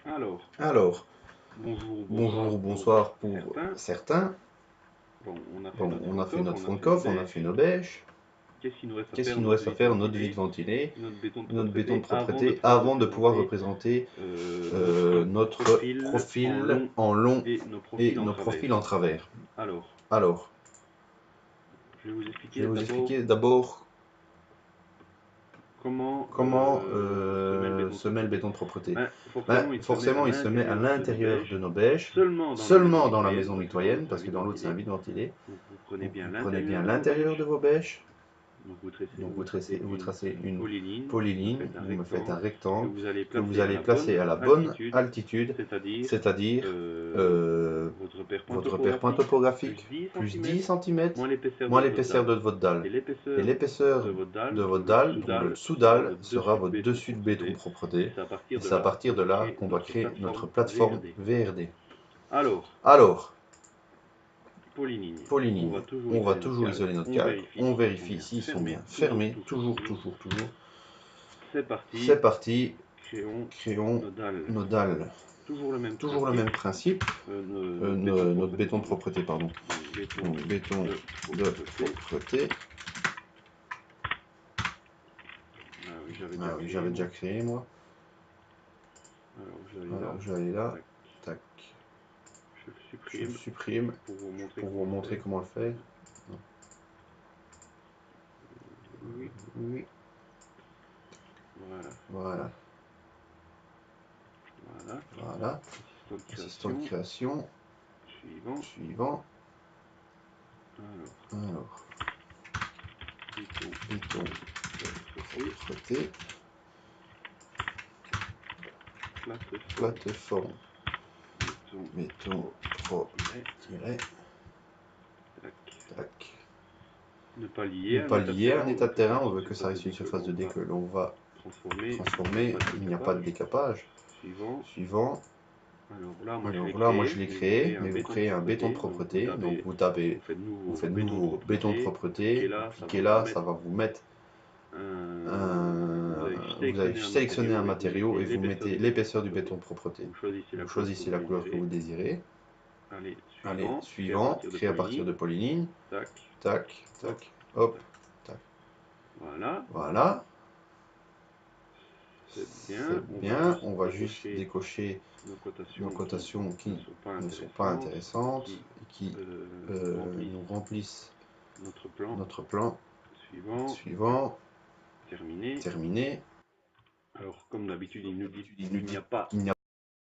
Alors, bonjour, bonsoir bonjour, pour bonsoir pour certains. certains. Bon, on a fait Bon, notre on a front fait coffre, notre on a front fait nos coffre, on a fait bêches. nos bêches. Qu'est-ce qu'il nous reste à Qu'est-ce faire? qu'il nous Notre reste à vide faire? Notre ventilé, vide ventilé, notre béton de notre béton de propreté, propreté, avant de pouvoir représenter notre profil en profil long en long et nos et profils en nos travers. profils en travers. Alors, Alors, je vais vous je vais expliquer vous d'abord expliquer d'abord comment comment se met le béton de béton de propreté. propreté. Forcément, Forcément, il se met à l'intérieur de nos bêches, seulement seulement dans la mitoyenne, maison parce que dans l'autre mitoyenne, c'est un parce que vide dans l'autre c'est un ventilé. vide ventilé. Donc vous prenez Donc bien vous prenez bien l'intérieur l'intérieur de vos bêches. Donc vous tracez, Donc vous tracez vous une tracez une polyline, polyline, vous vous me faites un me faites un rectangle que vous placer à allez la placer bonne à la bonne altitude, altitude, c'est-à-dire c'est-à-dire votre repère point votre repère point topographique plus topographique, 10 plus cm 10 cm, moins l'épaisseur moins de votre l'épaisseur dalle. de votre dalle. Et Et l'épaisseur l'épaisseur de votre de dalle, votre donc le dalle, donc le sous-dalle, sera sous-dalle, votre sera dessus de votre béton dessus de béton propreté. Et propreté. c'est à partir Et de c'est à là partir qu'on de va là créer qu'on va notre créer notre plateforme plateforme VRD. VRD. Alors, Alors, polyligne, polyligne, on va toujours isoler notre on calque, on vérifie vérifie s'ils s'ils sont sont bien bien fermés, fermés, toujours, toujours, toujours. C'est C'est parti, parti, créons créons nos dalles. nos dalles. Toujours le même Toujours le principe, même principe, notre béton de propreté, pardon. Donc béton de propreté. Ah oui, Ah oui, j'avais déjà créé moi. Alors je vais aller là, tac. Je le supprime pour vous montrer comment le faire. Non. Oui. Oui. Voilà. Voilà. Assistant de création. Suivant. Alors. Béton de propreté. Plateforme. Béton pro. Tac. Ne pas Ne pas lier un état de terrain, on veut que ça reste reste une surface de dé que l'on va transformer. il n'y a pas de décapage. Suivant. Alors là, moi je l'ai mais vous créé, créez mais vous créez un béton de propreté. Donc vous tapez, vous faites nouveau béton de propreté, vous cliquez là, ça va vous mettre vous avez sélectionné un matériau et vous mettez l'épaisseur du béton de propreté. Vous choisissez la couleur que vous désirez. Allez, suivant, créer à partir de polyline. Tac, tac, hop, tac. Voilà. C'est C'est bien, on va juste décocher nos cotations qui ne sont pas intéressantes et qui nous remplissent notre plan. Suivant. Terminé. Alors, comme d'habitude, il nous dit Il il n'y a pas n'y a